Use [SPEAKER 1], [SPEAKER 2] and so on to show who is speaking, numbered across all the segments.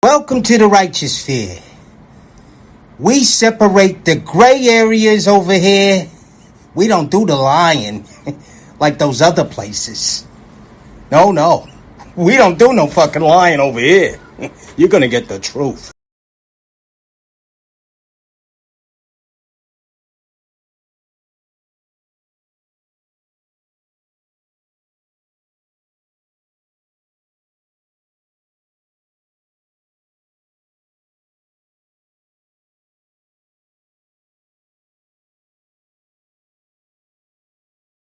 [SPEAKER 1] Welcome to the righteous sphere. We separate the gray areas over here. We don't do the lying like those other places. No. We don't do no fucking lying over here. You're gonna get the truth.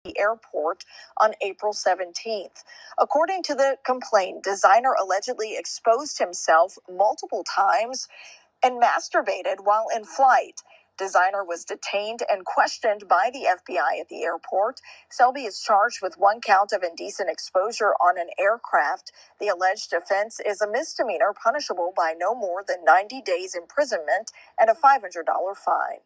[SPEAKER 2] The airport on April 17th. According to the complaint, Designer allegedly exposed himself multiple times and masturbated while in flight. Designer was detained and questioned by the FBI at the airport. Selby is charged with one count of indecent exposure on an aircraft. The alleged offense is a misdemeanor punishable by no more than 90 days imprisonment and a $500 fine.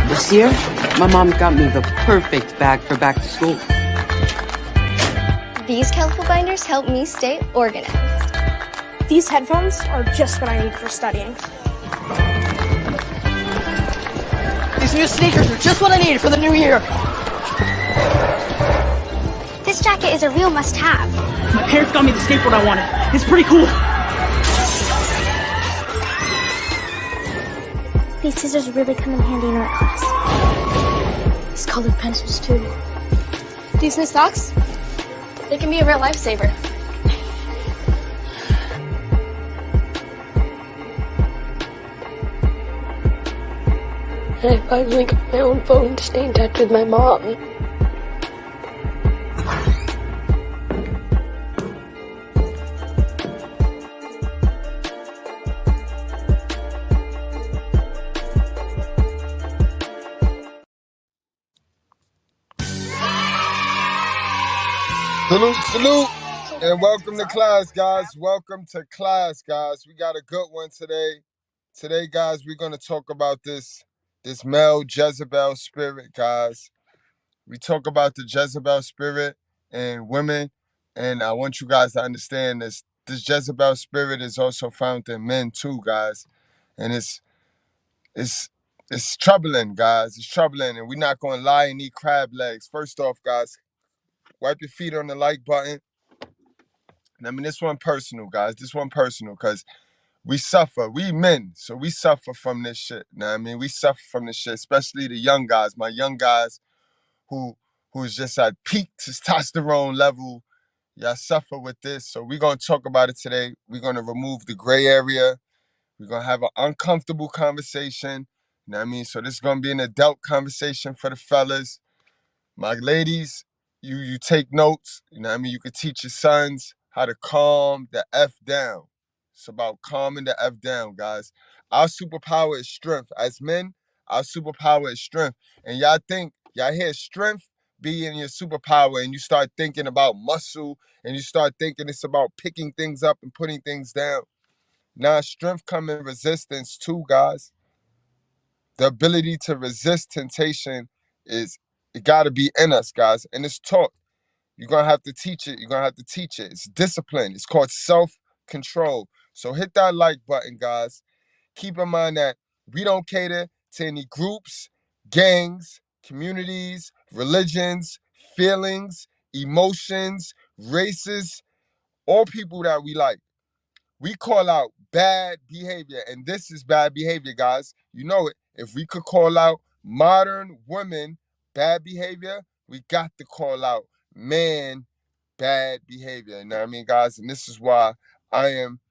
[SPEAKER 3] This year, my mom got me the perfect bag for back to school.
[SPEAKER 4] These colorful binders help me stay organized.
[SPEAKER 5] These headphones are just what I need for studying.
[SPEAKER 6] These new sneakers are just what I needed for the new year.
[SPEAKER 4] This jacket is a real must-have.
[SPEAKER 6] My parents got me the skateboard I wanted. It's pretty cool.
[SPEAKER 5] These scissors really come in handy in art class. These colored pencils too. These new socks? They can be a real lifesaver.
[SPEAKER 7] I finally got my own phone to stay in touch with my mom.
[SPEAKER 8] Salute, and welcome to class, guys. Welcome to class, guys. We got a good one today. Today, guys, we're going to talk about this male Jezebel spirit, guys. We talk about the Jezebel spirit in women, and I want you guys to understand this Jezebel spirit is also found in men too, guys. And it's troubling, guys. It's troubling, and we're not going to lie and eat crab legs. First off, guys, wipe your feet on the like button. And I mean, this one personal, guys. This one personal, because we suffer. We men, so we suffer from this shit. You know what I mean? We suffer from this shit, especially the young guys. My young guys who's just at peak testosterone level. Y'all suffer with this. So we're going to talk about it today. We're going to remove the gray area. We're going to have an uncomfortable conversation. You know what I mean? So this is going to be an adult conversation for the fellas. My ladies, you take notes. You know what I mean? You could teach your sons how to calm the F down. It's about calming the F down, guys. Our superpower is strength. As men, our superpower is strength. And y'all hear strength being your superpower, and you start thinking about muscle, and you start thinking it's about picking things up and putting things down. Now, strength comes in resistance too, guys. The ability to resist temptation it got to be in us, guys, and it's taught. You're going to have to teach it. You're going to have to teach it. It's discipline. It's called self-control. So hit that like button, guys. Keep in mind that we don't cater to any groups, gangs, communities, religions, feelings, emotions, races, or people that we like. We call out bad behavior, and this is bad behavior, guys. You know it. If we could call out modern women bad behavior, we got to call out man bad behavior. You know what I mean, guys? And this is why I am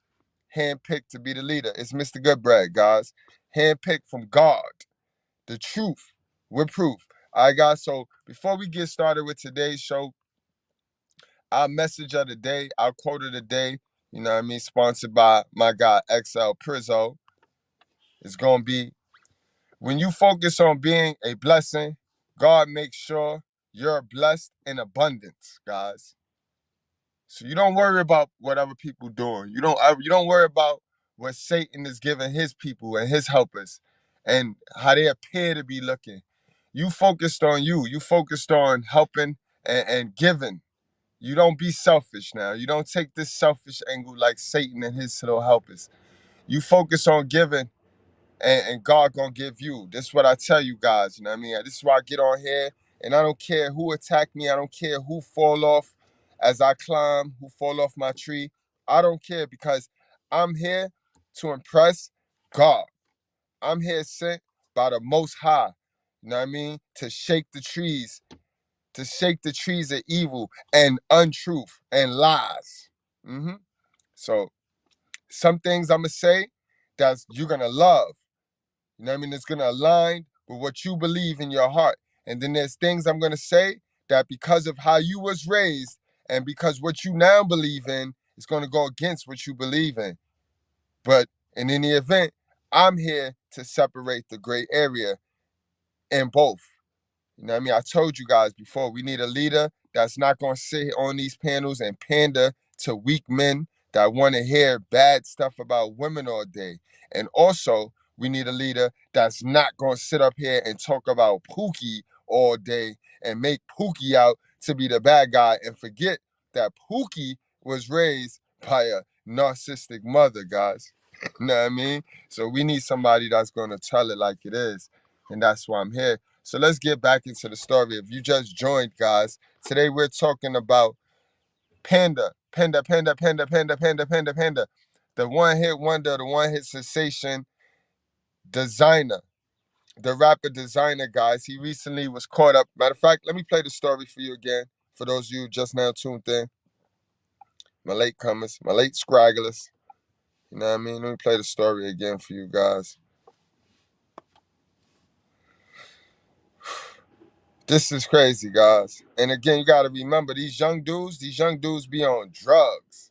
[SPEAKER 8] handpicked to be the leader. It's Mr. Goodbread, guys. Handpicked from God. The truth with proof. All right, guys. So before we get started with today's show, our message of the day, our quote of the day, you know what I mean, sponsored by my guy XL Prizzo, is going to be, when you focus on being a blessing, God makes sure you're blessed in abundance, guys. So you don't worry about what other people doing. You don't worry about what Satan is giving his people and his helpers and how they appear to be looking. You focused on you. You focused on helping and giving. You don't be selfish now. You don't take this selfish angle like Satan and his little helpers. You focus on giving, and God gonna give you. This is what I tell you guys. You know what I mean? This is why I get on here, and I don't care who attack me. I don't care who fall off as I climb, who fall off my tree. I don't care, because I'm here to impress God. I'm here sent by the Most High. You know what I mean? To shake the trees of evil and untruth and lies. So some things I'm gonna say that you're gonna love. You know what I mean? It's gonna align with what you believe in your heart. And then there's things I'm gonna say that, because of how you was raised and because what you now believe in, is gonna go against what you believe in. But in any event, I'm here to separate the gray area in both. You know what I mean? I told you guys before, we need a leader that's not going to sit on these panels and pander to weak men that want to hear bad stuff about women all day. And also, we need a leader that's not going to sit up here and talk about Pookie all day and make Pookie out to be the bad guy and forget that Pookie was raised by a narcissistic mother, guys. You know what I mean? So we need somebody that's going to tell it like it is. And that's why I'm here. So let's get back into the story. If you just joined, guys, today we're talking about Panda. The one-hit wonder, the one-hit sensation, Desiigner. The rapper Desiigner, guys. He recently was caught up. Matter of fact, let me play the story for you again. For those of you just now tuned in. My late comers, my late scragglers. You know what I mean? Let me play the story again for you guys. This is crazy, guys. And again, you got to remember, these young dudes be on drugs.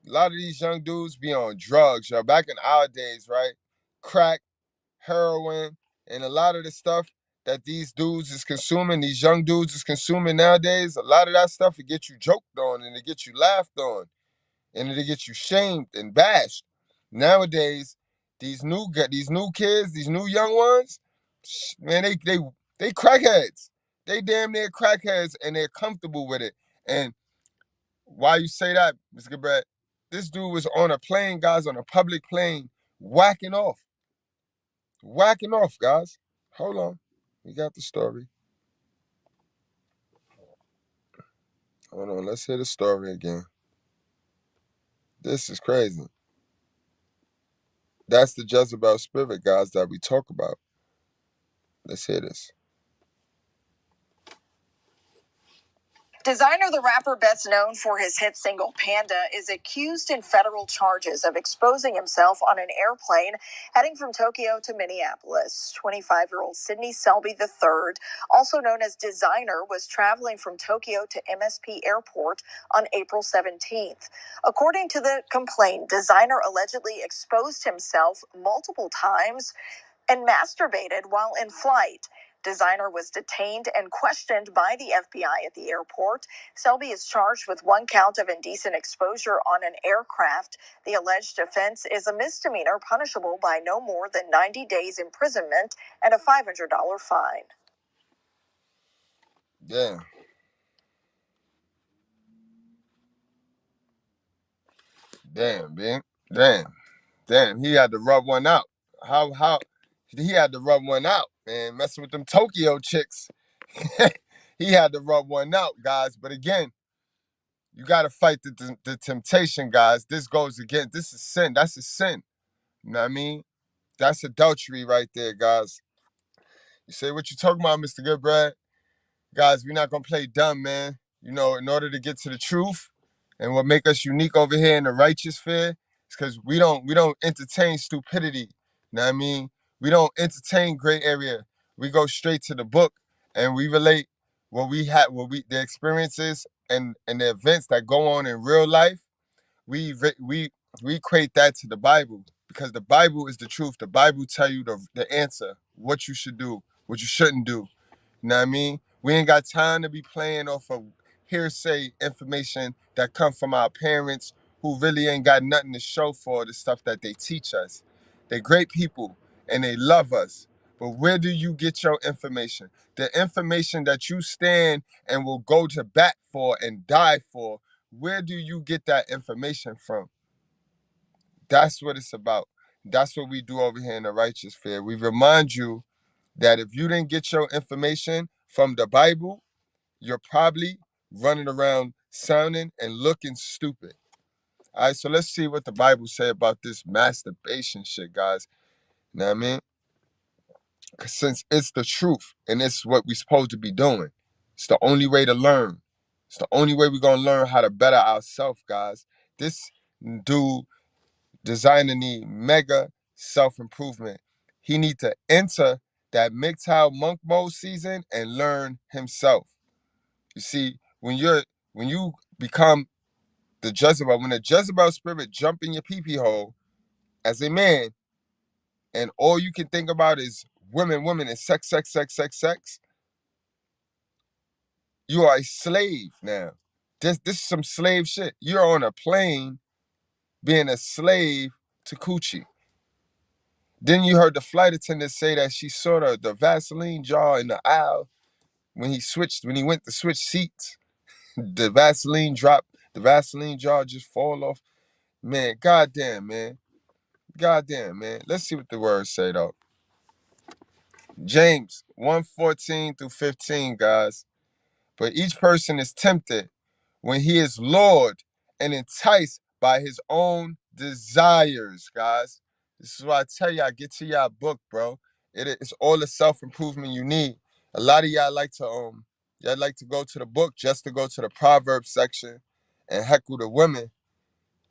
[SPEAKER 8] A lot of these young dudes be on drugs, yo. Back in our days, right? Crack, heroin, and a lot of the stuff that these dudes is consuming, these young dudes is consuming nowadays, a lot of that stuff will get you joked on and it get you laughed on and it'll get you shamed and bashed. Nowadays, these new kids, these new young ones, man, they crackheads. They damn near crackheads and they're comfortable with it. And why you say that, Mr. Goodbread? This dude was on a plane, guys, on a public plane, whacking off. Whacking off, guys. Hold on. We got the story. Hold on, let's hear the story again. This is crazy. That's the Jezebel spirit, guys, that we talk about. Let's hear this.
[SPEAKER 2] Desiigner, the rapper best known for his hit single Panda, is accused in federal charges of exposing himself on an airplane heading from Tokyo to Minneapolis. 25-year-old Sydney Selby III, also known as Desiigner, was traveling from Tokyo to MSP Airport on April 17th. According to the complaint, Desiigner allegedly exposed himself multiple times and masturbated while in flight. Desiigner was detained and questioned by the FBI at the airport. Selby is charged with one count of indecent exposure on an aircraft. The alleged offense is a misdemeanor punishable by no more than 90 days imprisonment and a $500 fine.
[SPEAKER 8] Damn. Damn, man. Damn. He had to rub one out. How he had to rub one out, man. Messing with them Tokyo chicks. He had to rub one out, guys. But again, you got to fight the temptation, guys. This goes against, this is sin. That's a sin. You know what I mean? That's adultery right there, guys. You say, what you talking about, Mr. Goodbread? Guys, we're not going to play dumb, man. You know, in order to get to the truth and what make us unique over here in the righteous sphere is because we don't entertain stupidity. You know what I mean? We don't entertain gray area. We go straight to the book and we relate the experiences and the events that go on in real life. We equate that to the Bible because the Bible is the truth. The Bible tell you the answer, what you should do, what you shouldn't do. You know what I mean? We ain't got time to be playing off of hearsay information that come from our parents who really ain't got nothing to show for the stuff that they teach us. They're great people and they love us, But where do you get your information? The information that you stand and will go to bat for and die for, where do you get that information from? That's what it's about. That's what we do over here in the Righteous Fair. We remind you that if you didn't get your information from the Bible, you're probably running around sounding and looking stupid. All right, so let's see what the Bible say about this masturbation shit, guys. You know what I mean? 'Cause since it's the truth and it's what we're supposed to be doing, it's the only way to learn. It's the only way we're going to learn how to better ourselves, guys. This dude, designer, need mega self-improvement. He need to enter that MGTOW monk mode season and learn himself. You see, when you become the Jezebel, when the Jezebel spirit jump in your pee-pee hole as a man, and all you can think about is women, women, and sex, sex, sex, sex, sex, you are a slave now. This is some slave shit. You're on a plane being a slave to coochie. Then you heard the flight attendant say that she saw the Vaseline jar in the aisle when he went to switch seats. The Vaseline dropped, the Vaseline jar just fall off. Man, goddamn, man. Goddamn, man. Let's see what the words say though. James 1:14 through 15, guys. But each person is tempted when he is lured and enticed by his own desires, guys. This is why I tell y'all, get to y'all book, bro. It's all the self-improvement you need. A lot of y'all like to go to the book just to go to the Proverbs section and heckle the women,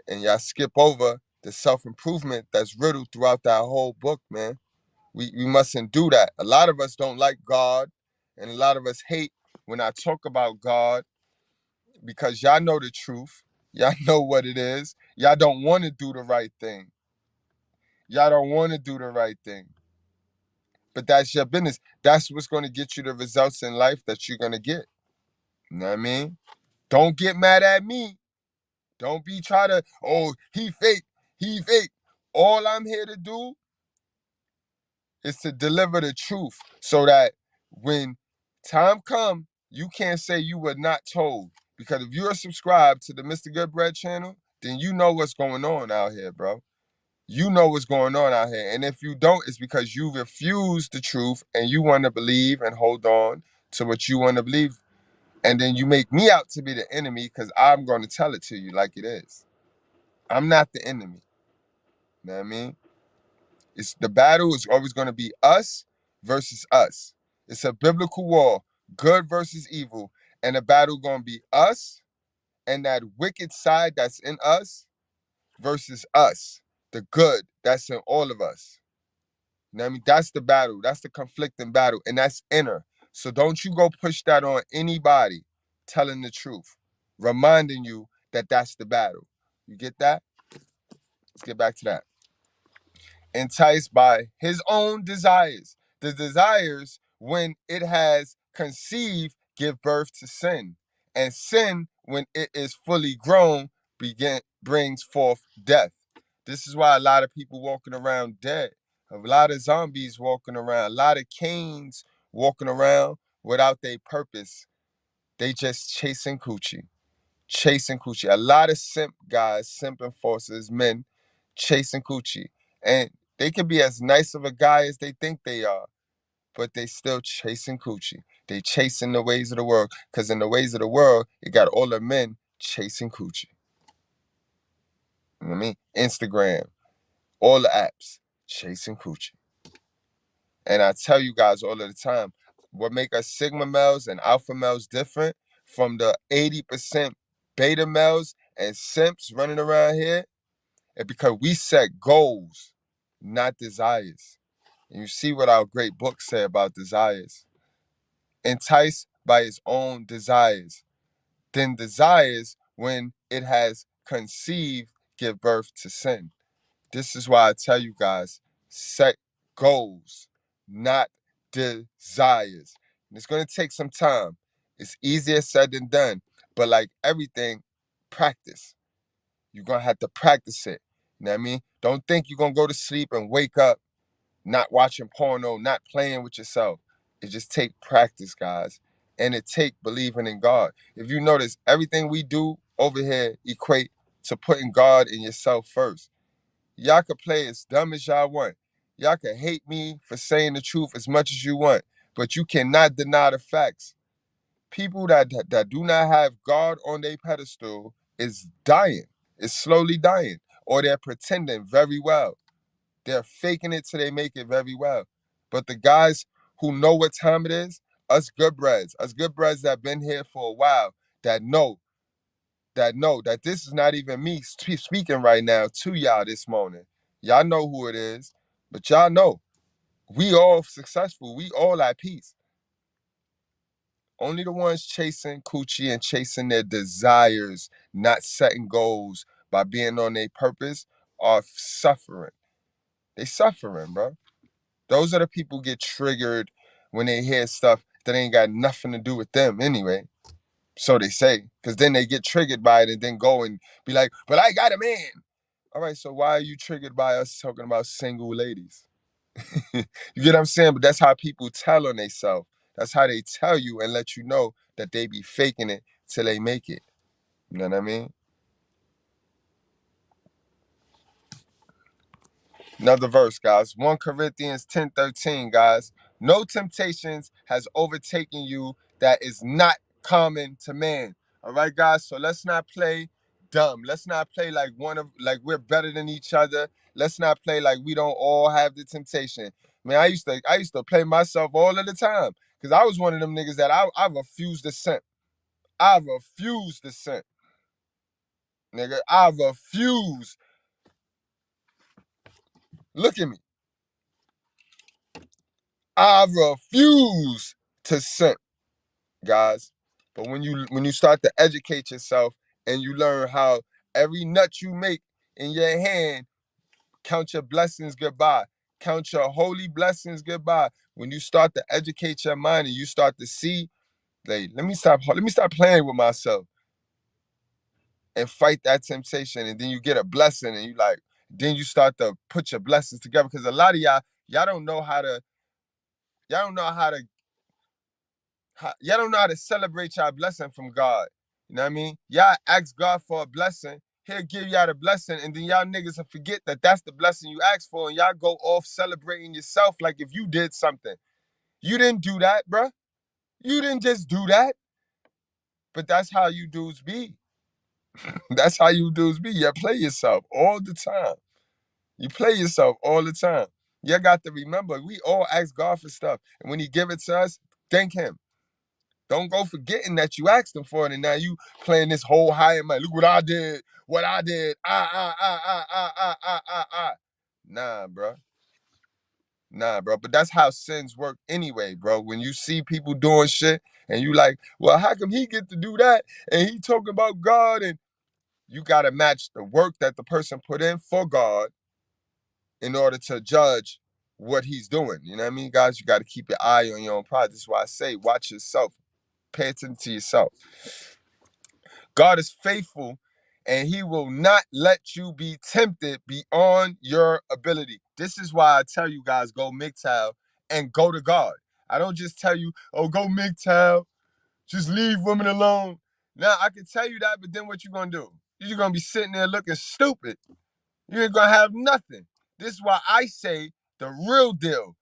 [SPEAKER 8] and y'all skip over the self-improvement that's riddled throughout that whole book, man. We mustn't do that. A lot of us don't like God, and a lot of us hate when I talk about God, because y'all know the truth. Y'all know what it is. Y'all don't want to do the right thing. Y'all don't want to do the right thing. But that's your business. That's what's going to get you the results in life that you're going to get. You know what I mean? Don't get mad at me. Don't be trying to, oh, he fake. He fake. All I'm here to do is to deliver the truth so that when time come, you can't say you were not told. Because if you're subscribed to the Mr. Goodbread channel, then you know what's going on out here, bro. You know what's going on out here. And if you don't, it's because you refuse the truth and you want to believe and hold on to what you want to believe. And then you make me out to be the enemy because I'm going to tell it to you like it is. I'm not the enemy. You know what I mean? It's the battle is always going to be us versus us. It's a biblical war, good versus evil. And the battle going to be us and that wicked side that's in us versus us, the good that's in all of us. You know what I mean? That's the battle. That's the conflicting battle. And that's inner. So don't you go push that on anybody telling the truth, reminding you that that's the battle. You get that? Let's get back to that. Enticed by his own desires. The desires, when it has conceived, give birth to sin. And sin, when it is fully grown, brings forth death. This is why a lot of people walking around dead. A lot of zombies walking around. A lot of Cains walking around without their purpose. They just chasing coochie. Chasing coochie. A lot of simp guys, simp enforcers, men, chasing coochie. And they can be as nice of a guy as they think they are, but they still chasing coochie. They chasing the ways of the world. Because in the ways of the world, you got all the men chasing coochie. You know what I mean? Instagram, all the apps, chasing coochie. And I tell you guys all of the time, what make us Sigma males and alpha males different from the 80% beta males and simps running around here is because we set goals, not desires. And you see what our great book say about desires. Enticed by his own desires. Then desires, when it has conceived, give birth to sin. This is why I tell you guys, set goals, not desires. And it's going to take some time. It's easier said than done. But like everything, practice. You're going to have to practice it. You know what I mean? Don't think you're going to go to sleep and wake up not watching porno, not playing with yourself. It just take practice, guys. And it take believing in God. If you notice, everything we do over here equate to putting God in yourself first. Y'all can play as dumb as y'all want. Y'all can hate me for saying the truth as much as you want, but you cannot deny the facts. People that do not have God on their pedestal is dying. Is slowly dying. Or they're pretending very well. They're faking it till they make it very well. But the guys who know what time it is, us good breads that been here for a while, that know that this is not even me speaking right now to y'all this morning. Y'all know who it is, but y'all know we all successful. We all at peace. Only the ones chasing coochie and chasing their desires, not setting goals by being on their purpose, are suffering. They suffering, bro. Those are the people get triggered when they hear stuff that ain't got nothing to do with them anyway. So they say, because then they get triggered by it and then go and be like, but I got a man. All right, so why are you triggered by us talking about single ladies? You get what I'm saying? But that's how people tell on themselves. That's how they tell you and let you know that they be faking it till they make it. You know what I mean? Another verse, guys. 1 Corinthians 10:13, guys. No temptations has overtaken you that is not common to man. All right, guys. So let's not play dumb. Let's not play like we're better than each other. Let's not play like we don't all have the temptation. Man, I used to play myself all of the time. Because I was one of them niggas that I refused to sin. I refused to sin. Nigga, I refuse. Look at me. I refuse to sin, guys. But when you start to educate yourself and you learn how every nut you make in your hand, count your blessings goodbye. Count your holy blessings goodbye. When you start to educate your mind and you start to see, like, let me stop playing with myself and fight that temptation. And then you get a blessing and then you start to put your blessings together. Because a lot of y'all don't know how to, y'all don't know how to y'all don't know how to celebrate y'all blessing from God. You know what I mean? Y'all ask God for a blessing. He'll give y'all the blessing, and then y'all niggas will forget that that's the blessing you asked for, and y'all go off celebrating yourself like if you did something. You didn't do that, bruh. You didn't just do that. But that's how you dudes be. That's how you dudes be. You play yourself all the time. You play yourself all the time. You got to remember, we all ask God for stuff, and when he give it to us, thank him. Don't go forgetting that you asked him for it, and now you playing this whole high and mighty. Look what I did. What I did. Nah, bro. Nah, bro. But that's how sins work anyway, bro. When you see people doing shit, and you like, well, how come he get to do that? And he talking about God, and you gotta match the work that the person put in for God in order to judge what he's doing. You know what I mean, guys? You got to keep your eye on your own pride. This is why I say, watch yourself. Pay attention to yourself. God is faithful and he will not let you be tempted beyond your ability. This is why I tell you guys, go MGTOW and go to God. I don't just tell you, oh, go MGTOW, just leave women alone. Now, I can tell you that, but then what you going to do? You're going to be sitting there looking stupid. You ain't going to have nothing. This is why I say the real deal.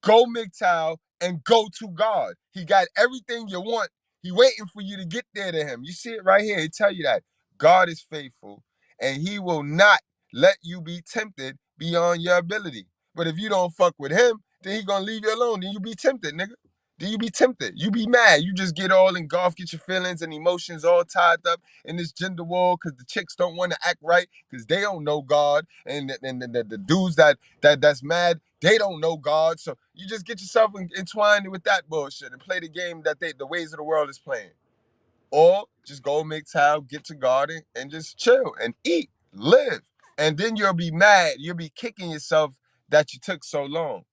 [SPEAKER 8] Go MGTOW and go to God. He got everything you want. He waiting for you to get there to him. You see it right here. He tell you that. God is faithful and he will not let you be tempted beyond your ability. But if you don't fuck with him, then he gonna leave you alone. Then you be tempted, nigga. Then you be tempted. You be mad. You just get all engulfed, get your feelings and emotions all tied up in this gender war because the chicks don't want to act right because they don't know God. And the dudes that's mad, they don't know God. So you just get yourself entwined with that bullshit and play the game that the ways of the world is playing. Or just go MGTOW, get to God and just chill and eat, live. And then you'll be mad. You'll be kicking yourself that you took so long.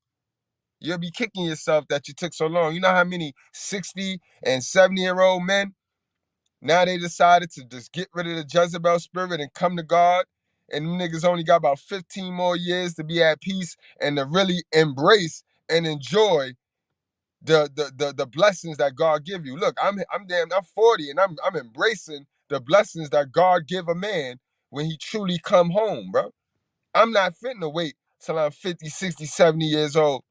[SPEAKER 8] You'll be kicking yourself that you took so long. You know how many 60 and 70-year-old men, now they decided to just get rid of the Jezebel spirit and come to God and them niggas only got about 15 more years to be at peace and to really embrace and enjoy the blessings that God give you. Look, I'm 40 and I'm embracing the blessings that God give a man when he truly come home, bro. I'm not fitting to wait till I'm 50, 60, 70 years old.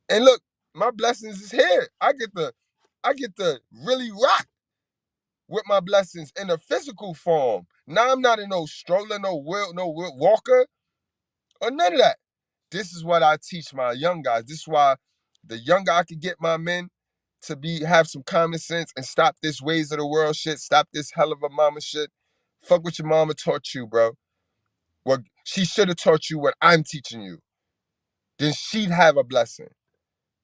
[SPEAKER 8] And look, my blessings is here. I get to really rock with my blessings in a physical form. Now I'm not in no stroller, no walker, or none of that. This is what I teach my young guys. This is why the younger I can get my men to have some common sense and stop this ways of the world shit, stop this hell of a mama shit. Fuck what your mama taught you, bro. What she should have taught you what I'm teaching you. Then she'd have a blessing.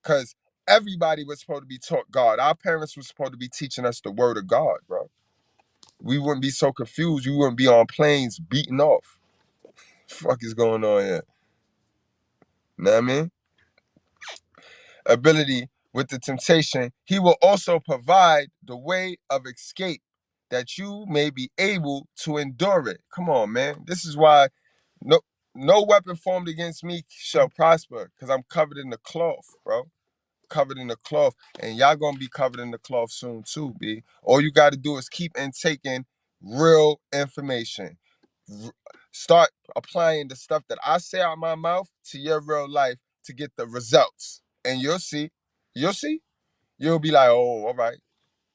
[SPEAKER 8] Because everybody was supposed to be taught God. Our parents were supposed to be teaching us the word of God, bro. We wouldn't be so confused. We wouldn't be on planes beating off. Fuck is going on here? Know what I mean? Ability with the temptation, he will also provide the way of escape that you may be able to endure it. Come on, man. This is why no weapon formed against me shall prosper, because I'm covered in the cloth, bro. Covered in the cloth, and y'all gonna be covered in the cloth soon too, B. All you gotta do is keep intaking real information. Start applying the stuff that I say out my mouth to your real life to get the results. And you'll see. You'll be like, oh, all right.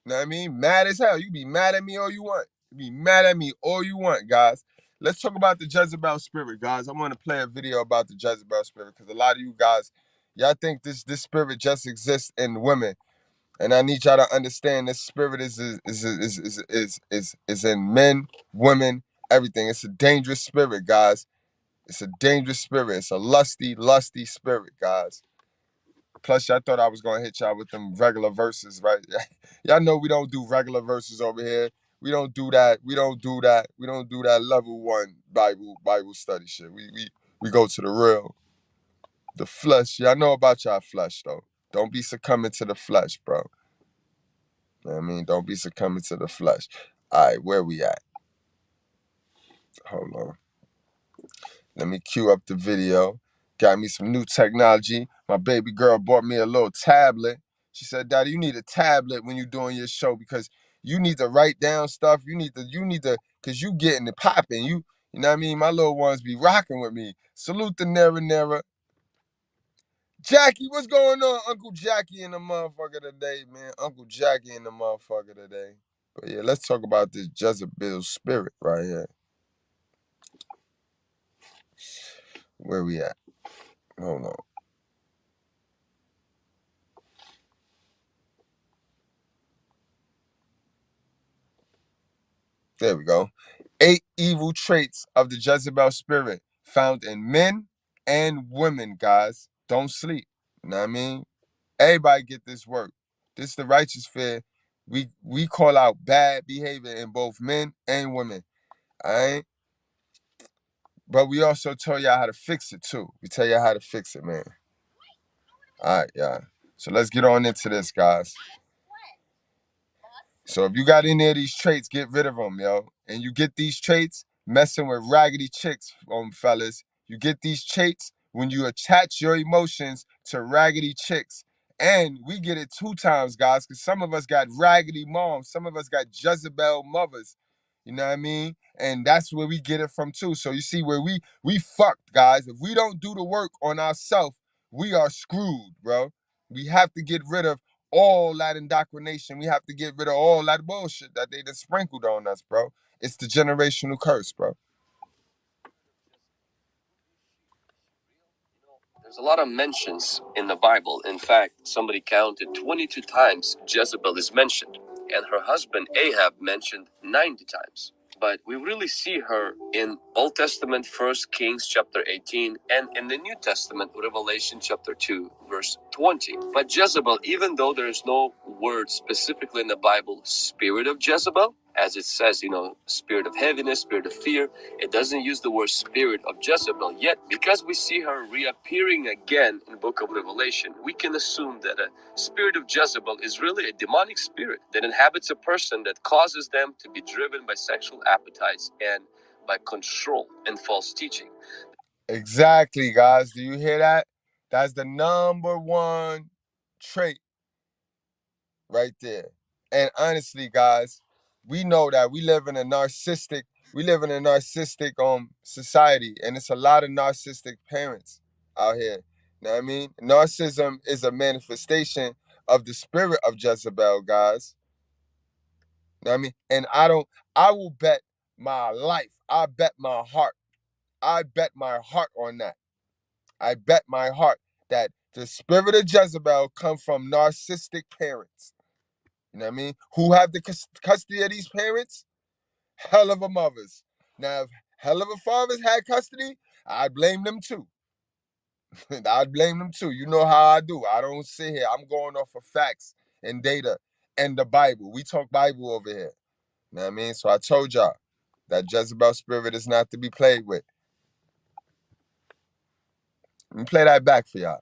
[SPEAKER 8] You know what I mean? Mad as hell. You be mad at me all you want. You be mad at me all you want, guys. Let's talk about the Jezebel spirit, guys. I want to play a video about the Jezebel spirit because a lot of you guys, y'all think this spirit just exists in women. And I need y'all to understand this spirit is in men, women, everything. It's a dangerous spirit, guys. It's a dangerous spirit. It's a lusty spirit, guys. Plus, y'all thought I was gonna hit y'all with them regular verses, right? Y'all know we don't do regular verses over here. We don't do that. We don't do that level 1 Bible study shit. We go to the real, the flesh. Y'all know about y'all flesh though. Don't be succumbing to the flesh, bro. You know what I mean? Don't be succumbing to the flesh. All right, where we at? Hold on. Let me cue up the video. Got me some new technology. My baby girl bought me a little tablet. She said, Daddy, you need a tablet when you're doing your show because you need to write down stuff. You need to, because you getting it popping. You know what I mean? My little ones be rocking with me. Salute the Nera. Jackie, what's going on? Uncle Jackie in the motherfucker today, man. Uncle Jackie in the motherfucker today. But yeah, let's talk about this Jezebel spirit right here. Where we at? Hold on. There we go. 8 evil traits of the Jezebel spirit found in men and women, guys. Don't sleep. You know what I mean? Everybody get this work. This is the righteous fear. We call out bad behavior in both men and women. All right? But we also tell y'all how to fix it too. We tell y'all how to fix it, man. All right, y'all. So let's get on into this, guys. So if you got any of these traits, get rid of them, yo. And you get these traits messing with raggedy chicks, fellas. You get these traits when you attach your emotions to raggedy chicks. And we get it 2 times, guys, because some of us got raggedy moms. Some of us got Jezebel mothers. You know what I mean? And that's where we get it from too. So you see where we fucked, guys. If we don't do the work on ourselves, we are screwed, bro. We have to get rid of all that indoctrination. We have to get rid of all that bullshit that they just sprinkled on us, bro. It's the generational curse, bro.
[SPEAKER 9] There's a lot of mentions in the Bible. In fact, somebody counted 22 times Jezebel is mentioned, and her husband Ahab mentioned 90 times. But we really see her in Old Testament, 1 Kings chapter 18, and in the New Testament, Revelation chapter 2, verse 20. But Jezebel, even though there is no word specifically in the Bible, spirit of Jezebel, as it says, spirit of heaviness, spirit of fear, it doesn't use the word spirit of Jezebel. Yet, because we see her reappearing again in the book of Revelation, we can assume that a spirit of Jezebel is really a demonic spirit that inhabits a person, that causes them to be driven by sexual appetites and by control and false teaching.
[SPEAKER 8] Exactly, guys. Do you hear that? That's the #1 trait right there. And honestly, guys, we know that we live in a narcissistic society, and it's a lot of narcissistic parents out here. You know what I mean? Narcissism is a manifestation of the spirit of Jezebel, guys. You know what I mean? And I will bet my life, I bet my heart on that. I bet my heart that the spirit of Jezebel come from narcissistic parents. You know what I mean? Who have the custody of these parents? Hell of a mothers. Now, if hell of a fathers had custody, I'd blame them too. I'd blame them too. You know how I do. I don't sit here. I'm going off of facts and data and the Bible. We talk Bible over here. You know what I mean? So I told y'all that Jezebel spirit is not to be played with. Let me play that back for y'all.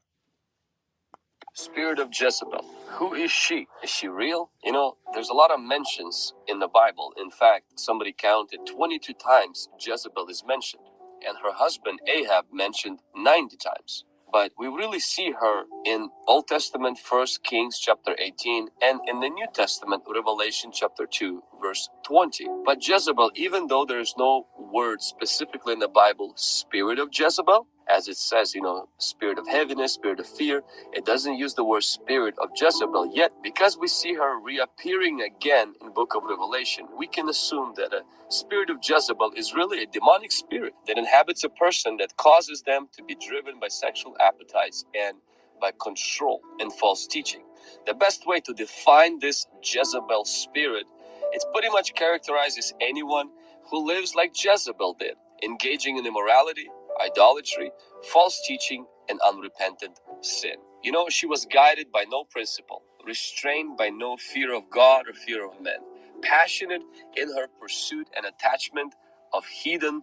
[SPEAKER 9] Spirit of Jezebel. Who is she? Is she real? You know, there's a lot of mentions in the Bible. In fact, somebody counted 22 times Jezebel is mentioned, and her husband Ahab mentioned 90 times. But we really see her in Old Testament, 1 Kings chapter 18, and in the New Testament, Revelation chapter 2, verse 20. But Jezebel, even though there's no word specifically in the Bible, spirit of Jezebel, as it says, you know, spirit of heaviness, spirit of fear, it doesn't use the word spirit of Jezebel. Yet, because we see her reappearing again in book of Revelation, we can assume that a spirit of Jezebel is really a demonic spirit that inhabits a person, that causes them to be driven by sexual appetites and by control and false teaching. The best way to define this Jezebel spirit, it pretty much characterizes anyone who lives like Jezebel did, engaging in immorality, idolatry, false teaching, and unrepentant sin. You know, she was guided by no principle, restrained by no fear of God or fear of men, passionate in her pursuit and attachment of heathen.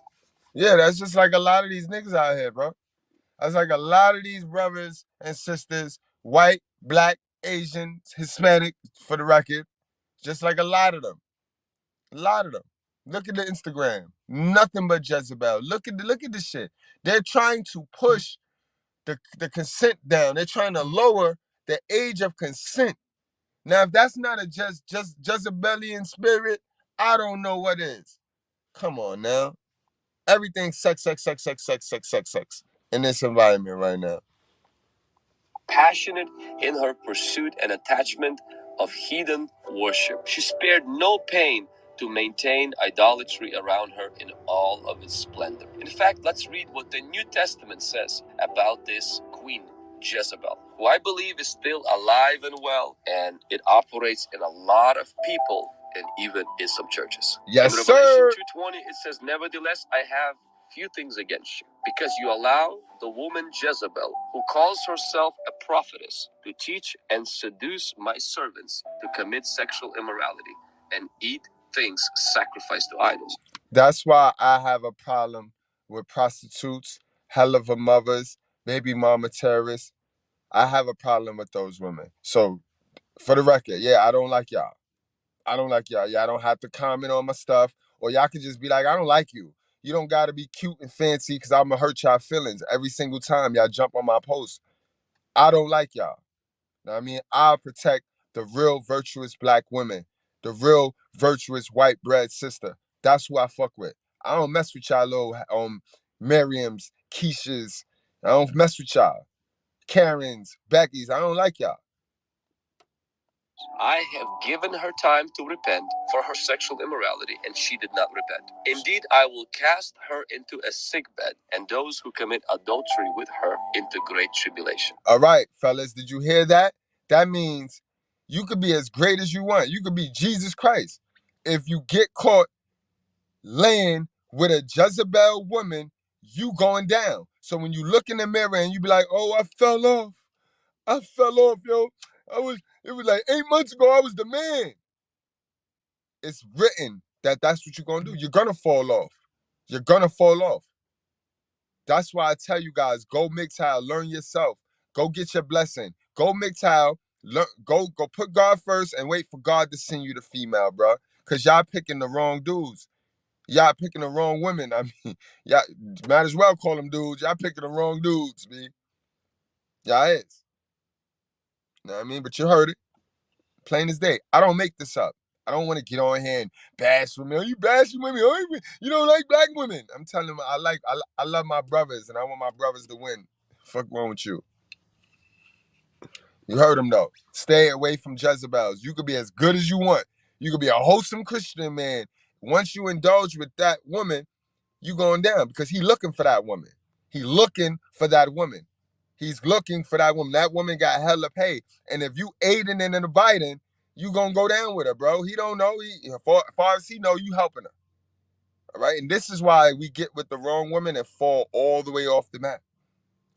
[SPEAKER 8] Yeah, that's just like a lot of these niggas out here, bro. That's like a lot of these brothers and sisters, white, black, Asian, Hispanic, for the record, just like a lot of them. A lot of them. Look at the Instagram. Nothing but Jezebel. Look at the shit. They're trying to push the consent down. They're trying to lower the age of consent. Now, if that's not a just Jezebelian spirit, I don't know what is. Come on now. Everything sex in this environment right now.
[SPEAKER 9] Passionate in her pursuit and attachment of heathen worship. She spared no pain to maintain idolatry around her in all of its splendor. In fact, let's read what the New Testament says about this queen, Jezebel, who I believe is still alive and well, and it operates in a lot of people and even in some churches.
[SPEAKER 8] Yes,
[SPEAKER 9] in Revelation
[SPEAKER 8] sir.
[SPEAKER 9] 2:20, it says, "Nevertheless, I have few things against you, because you allow the woman Jezebel, who calls herself a prophetess, to teach and seduce my servants to commit sexual immorality and eat things sacrificed to idols."
[SPEAKER 8] That's why I have a problem with prostitutes, hell of a mothers, baby mama terrorists. I have a problem with those women. So, for the record, yeah, I don't like y'all. Y'all don't have to comment on my stuff, or y'all can just be like, I don't like you. You don't gotta be cute and fancy, because I'm gonna hurt y'all feelings every single time y'all jump on my post. I don't like y'all. Know what I mean? I'll protect the real virtuous black women, the real virtuous white bread sister. That's who I fuck with. I don't mess with y'all little Miriam's, Keisha's. I don't mess with y'all. Karen's, Becky's. I don't like y'all.
[SPEAKER 9] I have given her time to repent for her sexual immorality, and she did not repent. Indeed, I will cast her into a sickbed, and those who commit adultery with her into great tribulation.
[SPEAKER 8] All right, fellas, did you hear that? That means you could be as great as you want. You could be Jesus Christ. If you get caught laying with a Jezebel woman, you going down. So when you look in the mirror and you be like, oh, I fell off, yo. It was like 8 months ago, I was the man. It's written that that's what you're going to do. You're going to fall off. You're going to fall off. That's why I tell you guys, go MGTOW, learn yourself. Go get your blessing. Go MGTOW, go put God first and wait for God to send you the female, bro. Because y'all picking the wrong dudes. Y'all picking the wrong women. I mean, y'all might as well call them dudes. Y'all picking the wrong dudes, B. Y'all is. You know what I mean? But you heard it. Plain as day. I don't make this up. I don't want to get on here and bash women. Oh, you bashing women? Oh, you don't like black women. I'm telling them I love my brothers and I want my brothers to win. Fuck wrong with you? You heard him though. Stay away from Jezebels. You could be as good as you want. You could be a wholesome Christian man. Once you indulge with that woman, you going down because he looking for that woman. He looking for that woman. He's looking for that woman. That woman got hella pay. And if you aiding and abiding, you gonna go down with her, bro. He don't know. Far as he know, you helping her. All right. And this is why we get with the wrong woman and fall all the way off the map.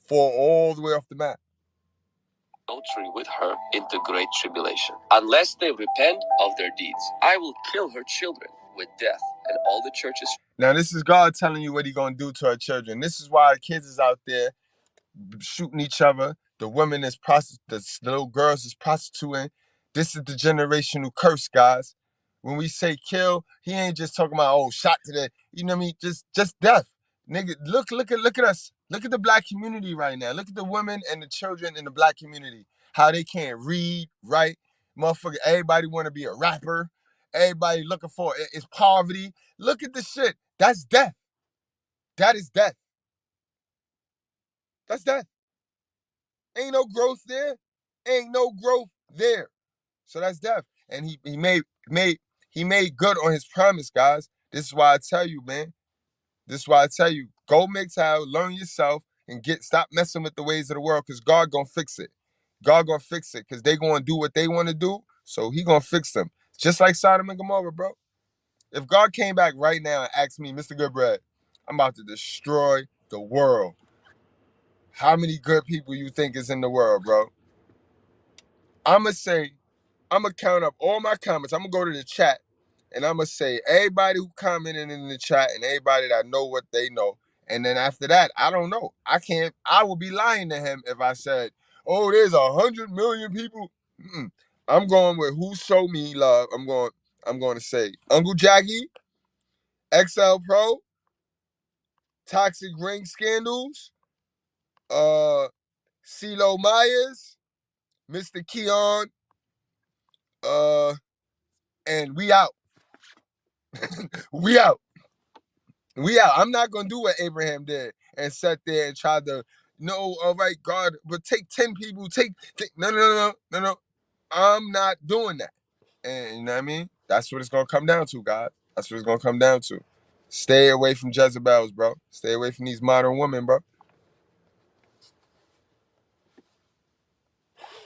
[SPEAKER 8] Fall all the way off the map.
[SPEAKER 9] Adultery with her into great tribulation. Unless they repent of their deeds, I will kill her children with death, and all the churches.
[SPEAKER 8] Now, this is God telling you what He gonna do to her children. This is why the kids is out there shooting each other. The women is the little girls is prostituting. This is the generational curse, guys. When we say kill, he ain't just talking about shot to the, you know what I mean? Just death. Nigga, look at us. Look at the black community right now. Look at the women and the children in the black community. How they can't read, write. Motherfucker, everybody want to be a rapper. Everybody looking for it's poverty. Look at the shit. That's death. That is death. That's death. Ain't no growth there. Ain't no growth there. So that's death. And he made good on his promise, guys. This is why I tell you, man. This is why I tell you, go make time, learn yourself, and stop messing with the ways of the world, because God gonna fix it. God gonna fix it, because they gonna do what they want to do, so he gonna fix them. Just like Sodom and Gomorrah, bro. If God came back right now and asked me, Mr. Goodbread, I'm about to destroy the world. How many good people you think is in the world, bro? I'm going to count up all my comments. I'm going to go to the chat, and I'm going to say everybody who commented in the chat and everybody that know what they know. And then after that, I don't know. I would be lying to him if I said, oh, there's 100 million people. I'm going with who showed me love. I'm going to say Uncle Jackie, XL Pro, Toxic Ring Scandals, CeeLo Myers, Mr. Keon, and we out. We out. We out. I'm not gonna do what Abraham did and sat there and tried to, no, all right, God, but take 10 people, no. I'm not doing that. And you know what I mean? That's what it's gonna come down to, God. That's what it's gonna come down to. Stay away from Jezebels, bro. Stay away from these modern women, bro.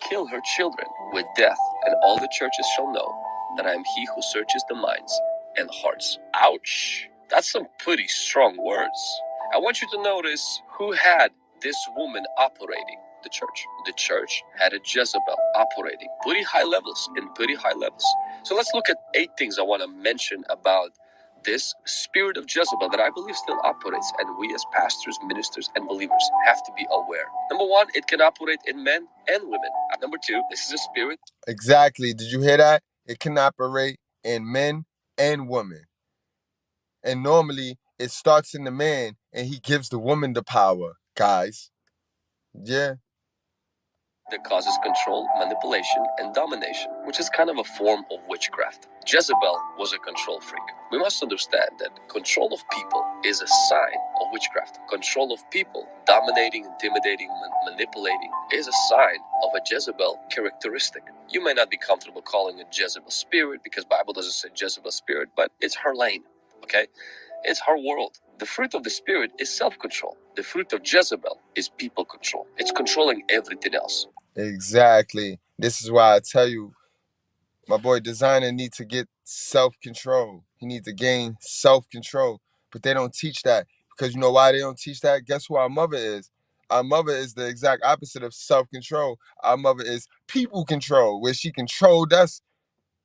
[SPEAKER 9] Kill her children with death, and all the churches shall know that I am he who searches the minds and hearts. Ouch. That's some pretty strong words. I want you to notice who had this woman operating the church. The church had a Jezebel operating pretty high levels, So let's look at 8 things I want to mention about this spirit of Jezebel that I believe still operates, and we as pastors, ministers, and believers have to be aware. Number 1, it can operate in men and women. Number 2, this is a spirit.
[SPEAKER 8] Exactly. Did you hear that? It can operate in men and women. And normally it starts in the man and he gives the woman the power, guys. Yeah.
[SPEAKER 9] That causes control, manipulation, and domination, which is kind of a form of witchcraft. Jezebel was a control freak. We must understand that control of people is a sign of witchcraft. Control of people, dominating, intimidating, manipulating, is a sign of a Jezebel characteristic. You may not be comfortable calling it Jezebel spirit because Bible doesn't say Jezebel spirit, but it's her lane, okay? It's her world. The fruit of the spirit is self-control. The fruit of Jezebel is people control. It's controlling everything else.
[SPEAKER 8] Exactly. This is why I tell you, my boy Designer needs to get self-control. He needs to gain self-control. But they don't teach that. Because you know why they don't teach that? Guess who our mother is? Our mother is the exact opposite of self-control. Our mother is people control, where she controlled us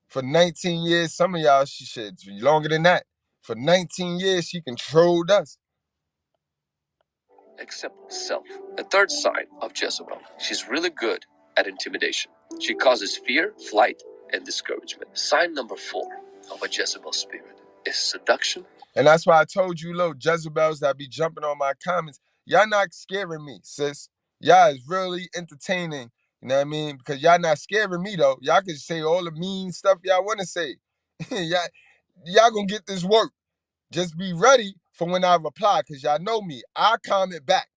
[SPEAKER 8] for 19 years. Some of y'all, she should longer than that. For 19 years, she controlled us.
[SPEAKER 9] Except self. The third sign of Jezebel. She's really good at intimidation. She causes fear, flight, and discouragement. Sign number 4 of a Jezebel spirit is seduction
[SPEAKER 8] And that's why I told you, little Jezebels that be jumping on my comments, y'all not scaring me, sis. Y'all is really entertaining, you know what I mean? Because y'all not scaring me, though. Y'all can say all the mean stuff y'all want to say. y'all gonna get this work. Just be ready for when I reply, because y'all know me. I comment back.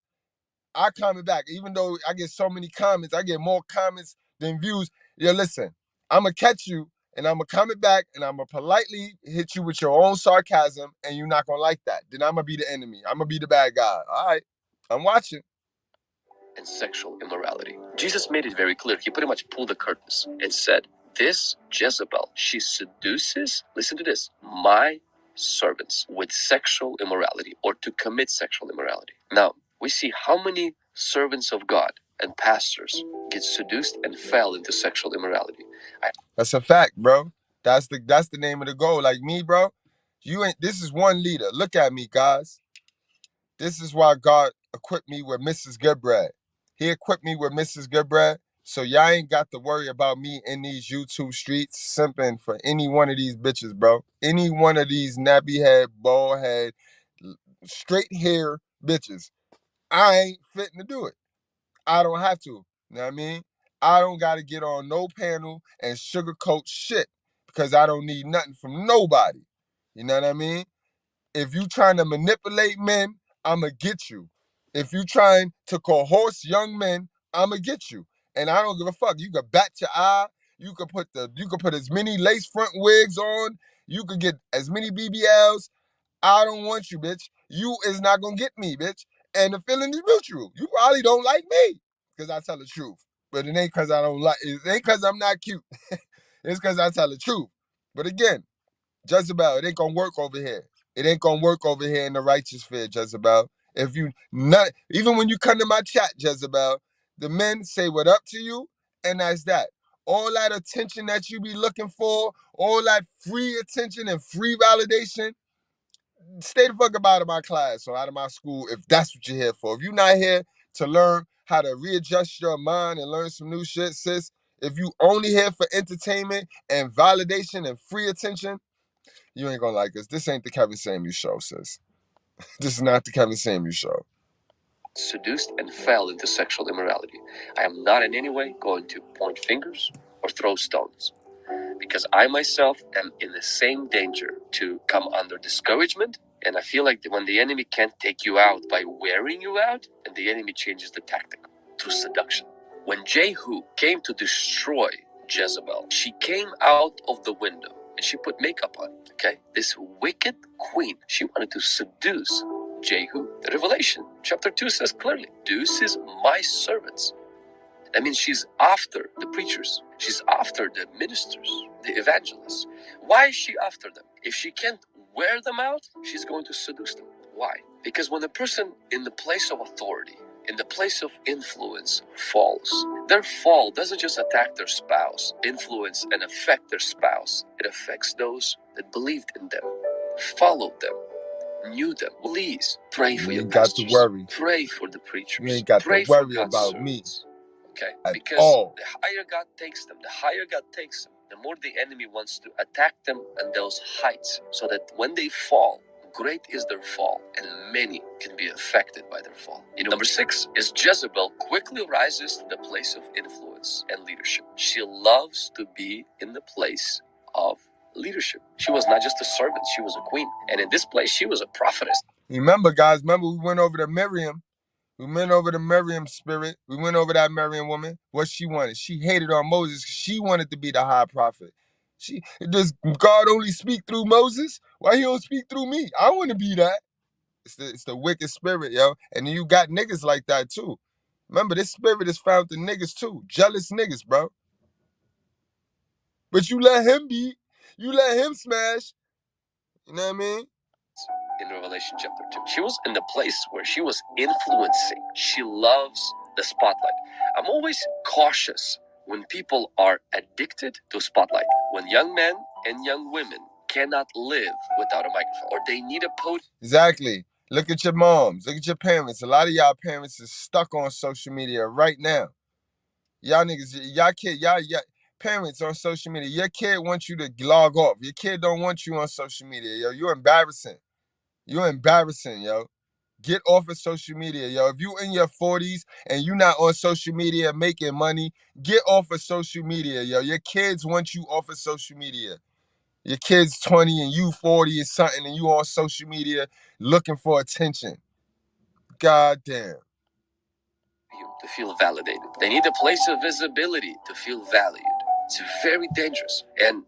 [SPEAKER 8] Even though I get so many comments, I get more comments than views. Yeah, listen, I'm going to catch you, and I'm going to comment back, and I'm going to politely hit you with your own sarcasm, and you're not going to like that. Then I'm going to be the enemy. I'm going to be the bad guy. All right, I'm watching.
[SPEAKER 9] And sexual immorality. Jesus made it very clear. He pretty much pulled the curtains and said, this Jezebel, she seduces, listen to this, my servants with sexual immorality, or to commit sexual immorality. Now, we see how many servants of God and pastors get seduced and fell into sexual immorality.
[SPEAKER 8] That's a fact, bro. That's the name of the goal. Like me, bro, this is one leader. Look at me, guys. This is why God equipped me with Mrs. Goodbread. He equipped me with Mrs. Goodbread, so y'all ain't got to worry about me in these YouTube streets simping for any one of these bitches, bro. Any one of these nappy head, bald head, straight hair bitches. I ain't fitting to do it. I don't have to. You know what I mean? I don't got to get on no panel and sugarcoat shit because I don't need nothing from nobody. You know what I mean? If you trying to manipulate men, I'ma get you. If you trying to coerce young men, I'ma get you. And I don't give a fuck. You could bat your eye. You could put as many lace front wigs on. You could get as many BBLs. I don't want you, bitch. You is not gonna get me, bitch. And the feeling is mutual. You probably don't like me because I tell the truth. But it ain't because I don't like. It ain't because I'm not cute. It's because I tell the truth. But again, Jezebel, it ain't gonna work over here. It ain't gonna work over here in the righteous fear, Jezebel. If you not, even when you come to my chat, Jezebel, the men say what up to you, and that's that. All that attention that you be looking for, all that free attention and free validation, stay the fuck up out of my class or out of my school if that's what you're here for. If you're not here to learn how to readjust your mind and learn some new shit, sis, if you only here for entertainment and validation and free attention, you ain't gonna like us. This ain't the Kevin Samuels show, sis. This is not the Kevin Samuels show.
[SPEAKER 9] Seduced and fell into sexual immorality. I am not in any way going to point fingers or throw stones, because I myself am in the same danger to come under discouragement. And I feel like when the enemy can't take you out by wearing you out, and the enemy changes the tactic through seduction. When Jehu came to destroy Jezebel, she came out of the window and she put makeup on. Okay, this wicked queen, she wanted to seduce Jehu. The Revelation chapter 2 says clearly, seduces my servants. That means she's after the preachers. She's after the ministers, the evangelists. Why is she after them? If she can't wear them out, she's going to seduce them. Why? Because when a person in the place of authority, in the place of influence, falls, their fall doesn't just attack their spouse, influence and affect their spouse. It affects those that believed in them, followed them, knew them. Please pray for your pastors.
[SPEAKER 8] Got to worry.
[SPEAKER 9] Pray for the preachers.
[SPEAKER 8] You ain't got
[SPEAKER 9] pray
[SPEAKER 8] to worry
[SPEAKER 9] for God's
[SPEAKER 8] about
[SPEAKER 9] servants.
[SPEAKER 8] me.
[SPEAKER 9] Okay,
[SPEAKER 8] at
[SPEAKER 9] because
[SPEAKER 8] all.
[SPEAKER 9] the higher God takes them, the more the enemy wants to attack them on those heights, so that when they fall, great is their fall, and many can be affected by their fall. Number 6 is Jezebel quickly rises to the place of influence and leadership. She loves to be in the place of leadership. She was not just a servant, she was a queen. And in this place, she was a prophetess.
[SPEAKER 8] Remember, guys, we went over to Miriam. We went over the Miriam spirit. We went over that Miriam woman. What she wanted. She hated on Moses. She wanted to be the high prophet. Does God only speak through Moses? Why he don't speak through me? I want to be that. It's the wicked spirit, yo. And then you got niggas like that too. Remember, this spirit is found in niggas too. Jealous niggas, bro. But you let him be. You let him smash. You know what I mean?
[SPEAKER 9] In Revelation chapter 2. She was in the place where she was influencing. She loves the spotlight. I'm always cautious when people are addicted to spotlight. When young men and young women cannot live without a microphone, or they need a podium.
[SPEAKER 8] Exactly. Look at your moms. Look at your parents. A lot of y'all parents is stuck on social media right now. Y'all niggas, y'all parents on social media. Your kid wants you to log off. Your kid don't want you on social media, yo. You're embarrassing. You're embarrassing, yo. Get off of social media, yo. If you in your 40s and you not on social media making money, get off of social media, yo. Your kids want you off of social media. Your kid's 20 and you 40 or something and you on social media looking for attention. God damn.
[SPEAKER 9] To feel validated. They need a place of visibility to feel valued. It's very dangerous. And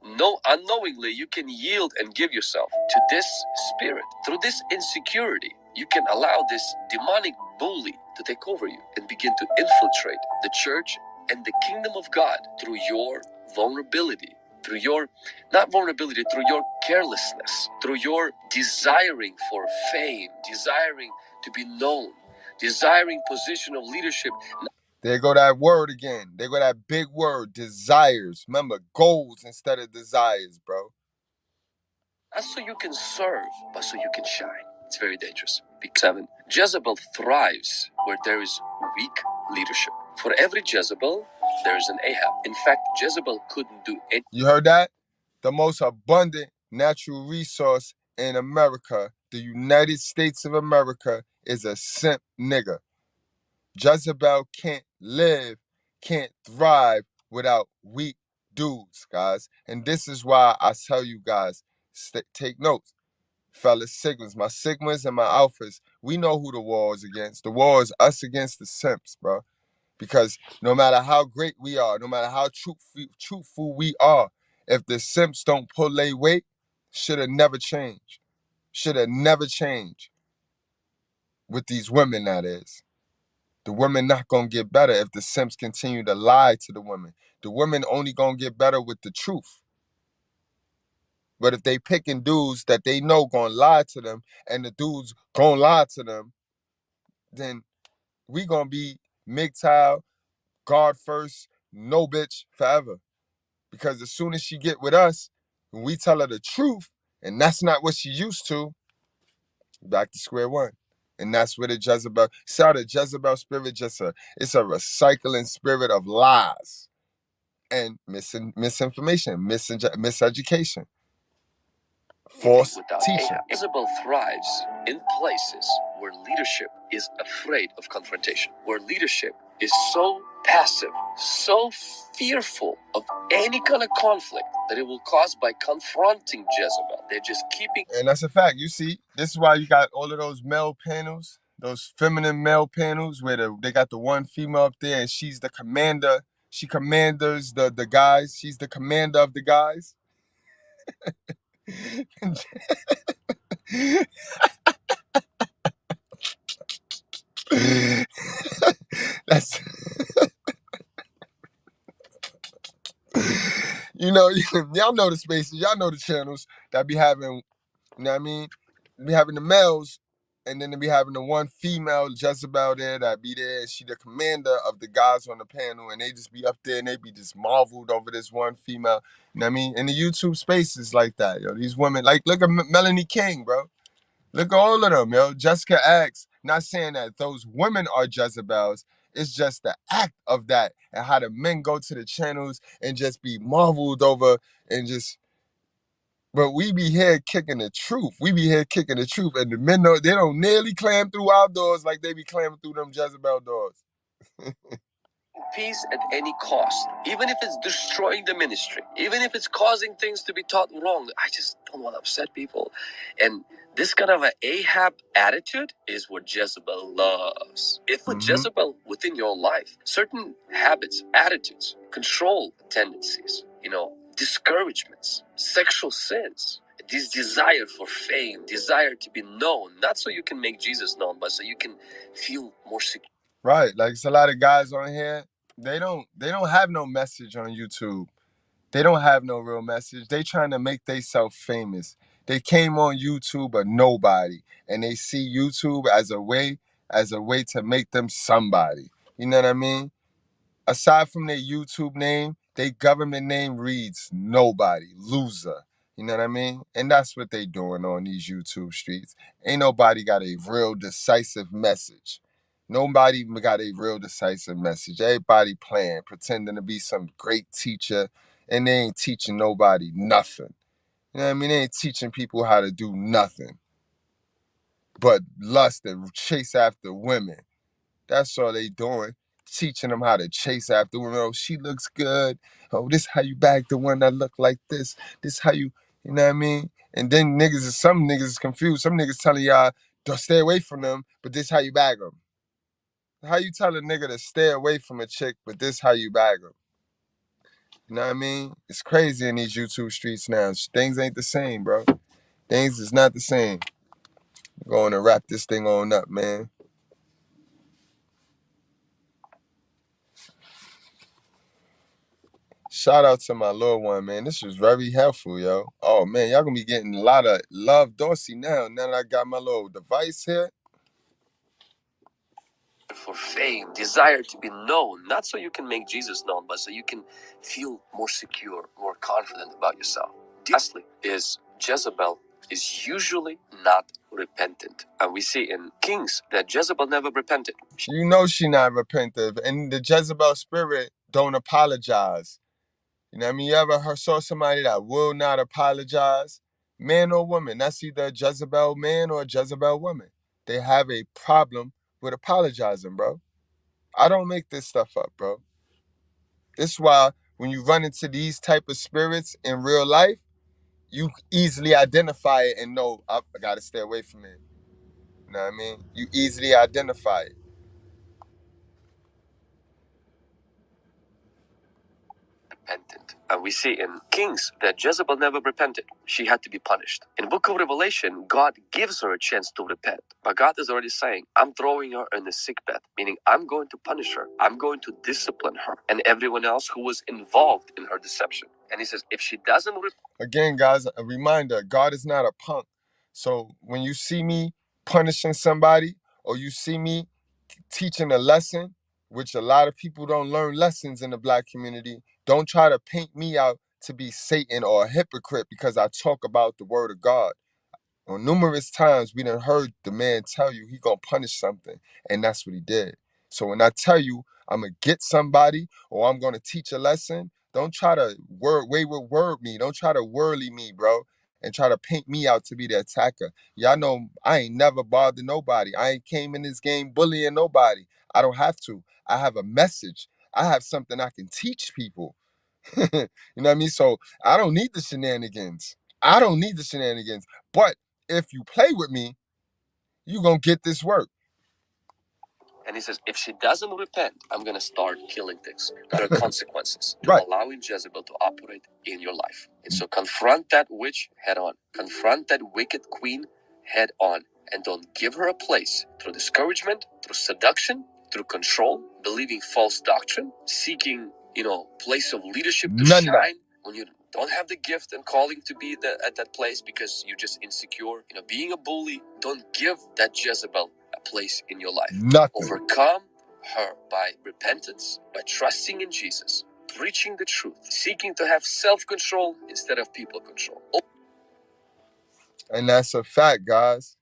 [SPEAKER 9] unknowingly, you can yield and give yourself to this spirit. Through this insecurity, you can allow this demonic bully to take over you and begin to infiltrate the church and the kingdom of God through your vulnerability, through your, not vulnerability, through your carelessness, through your desiring for fame, desiring to be known, desiring position of leadership.
[SPEAKER 8] There go that word again. There go that big word, desires. Remember, goals instead of desires, bro.
[SPEAKER 9] Not so you can serve, but so you can shine. It's very dangerous. Week 7. Jezebel thrives where there is weak leadership. For every Jezebel, there is an Ahab. In fact, Jezebel couldn't do anything.
[SPEAKER 8] You heard that? The most abundant natural resource in America, the United States of America, is a simp nigga. Jezebel can't live, can't thrive without weak dudes, guys. And this is why I tell you guys, take notes. Fellas, Sigmas, my Sigmas and my Alphas, we know who the war is against. The war is us against the simps, bro. Because no matter how great we are, no matter how truthful we are, if the simps don't pull their weight, should have never changed. Should have never changed. With these women, that is. The women not gonna get better if the simps continue to lie to the women. The women only gonna get better with the truth. But if they picking dudes that they know gonna lie to them, and the dudes gonna lie to them, then we gonna be MGTOW, God first, no bitch forever. Because as soon as she get with us, when we tell her the truth, and that's not what she used to, back to square one. And that's where the Jezebel, the Jezebel spirit it's a recycling spirit of lies and misinformation, miseducation, false teaching.
[SPEAKER 9] Jezebel thrives in places where leadership is afraid of confrontation, where leadership is so passive, so fearful of any kind of conflict that it will cause by confronting Jezebel. They're just keeping.
[SPEAKER 8] And that's a fact. You see, this is why you got all of those male panels, those feminine male panels where they got the one female up there and she's the commander. She commanders the guys. She's the commander of the guys. That's y'all know the spaces, y'all know the channels that be having, you know what I mean? Be having the males, and then they be having the one female Jezebel there that be there, and she the commander of the guys on the panel, and they just be up there and they be just marveled over this one female. You know what I mean? In the YouTube spaces like that, yo. These women, like, look at Melanie King, bro. Look at all of them, yo. Jessica X, not saying that those women are Jezebels. It's just the act of that and how the men go to the channels and just be marveled over and just. But we be here kicking the truth. We be here kicking the truth. And the men, they don't nearly climb through our doors like they be climbing through them Jezebel doors.
[SPEAKER 9] Peace at any cost, even if it's destroying the ministry, even if it's causing things to be taught wrong. I just don't want to upset people. And this kind of an Ahab attitude is what Jezebel loves. If with Jezebel within your life, certain habits, attitudes, control tendencies, discouragements, sexual sins, this desire for fame, desire to be known, not so you can make Jesus known, but so you can feel more secure.
[SPEAKER 8] Right. Like, it's a lot of guys on here. They don't have no message on YouTube. They don't have no real message. They trying to make themselves famous. They came on YouTube a nobody, and they see YouTube as a way to make them somebody. You know what I mean? Aside from their YouTube name, their government name reads nobody, loser. You know what I mean? And that's what they doing on these YouTube streets. Ain't nobody got a real decisive message. Nobody got a real decisive message. Everybody playing, pretending to be some great teacher, and they ain't teaching nobody nothing. You know what I mean? They ain't teaching people how to do nothing. but lust and chase after women. That's all they doing. Teaching them how to chase after women. Oh, she looks good. Oh, this how you bag the one that look like this. This how you know what I mean? And then some niggas is confused. Some niggas telling y'all, don't stay away from them, but this how you bag them. How you tell a nigga to stay away from a chick, but this how you bag them? You know what I mean? It's crazy in these YouTube streets now. Things ain't the same, bro. Things is not the same. I'm going to wrap this thing on up, man. Shout out to my little one, man. This was very helpful, yo. Oh, man, y'all gonna be getting a lot of love Dorsey now that I got my little device here.
[SPEAKER 9] For fame, desire to be known, not so you can make Jesus known, but so you can feel more secure, more confident about yourself. Lastly, is Jezebel is usually not repentant. And we see in Kings that Jezebel never repented.
[SPEAKER 8] You know she not repentant. And the Jezebel spirit don't apologize. You know what I mean? You ever saw somebody that will not apologize? Man or woman, that's either a Jezebel man or a Jezebel woman. They have a problem with apologizing, bro. I don't make this stuff up, bro. This is why when you run into these type of spirits in real life, you easily identify it and know, I gotta stay away from it. You know what I mean? You easily identify it.
[SPEAKER 9] Repentant. And we see in Kings that Jezebel never repented. She had to be punished. In Book of Revelation, God gives her a chance to repent. But God is already saying, I'm throwing her in the sick bed, meaning I'm going to punish her. I'm going to discipline her and everyone else who was involved in her deception. And he says, if she doesn't
[SPEAKER 8] Again, guys, a reminder, God is not a punk. So when you see me punishing somebody or you see me teaching a lesson, which a lot of people don't learn lessons in the Black community, don't try to paint me out to be Satan or a hypocrite because I talk about the word of God. On numerous times, we done heard the man tell you he gonna punish something, and that's what he did. So when I tell you I'm gonna get somebody or I'm gonna teach a lesson, don't try to wayward word me. Don't try to whirly me, bro, and try to paint me out to be the attacker. Y'all know I ain't never bothered nobody. I ain't came in this game bullying nobody. I don't have to. I have a message. I have something I can teach people. You know what I mean? So I don't need the shenanigans. I don't need the shenanigans. But if you play with me, you gonna get this work.
[SPEAKER 9] And he says, if she doesn't repent, I'm going to start killing things. There are consequences to
[SPEAKER 8] Right.
[SPEAKER 9] allowing Jezebel to operate in your life. And so confront that witch head on. Confront that wicked queen head on. And don't give her a place through discouragement, through seduction, through control, believing false doctrine, seeking, place of leadership to shine when you don't have the gift and calling to be at that place because you're just insecure. Being a bully, don't give that Jezebel a place in your life.
[SPEAKER 8] Nothing.
[SPEAKER 9] Overcome her by repentance, by trusting in Jesus, preaching the truth, seeking to have self-control instead of people control.
[SPEAKER 8] And that's a fact, guys.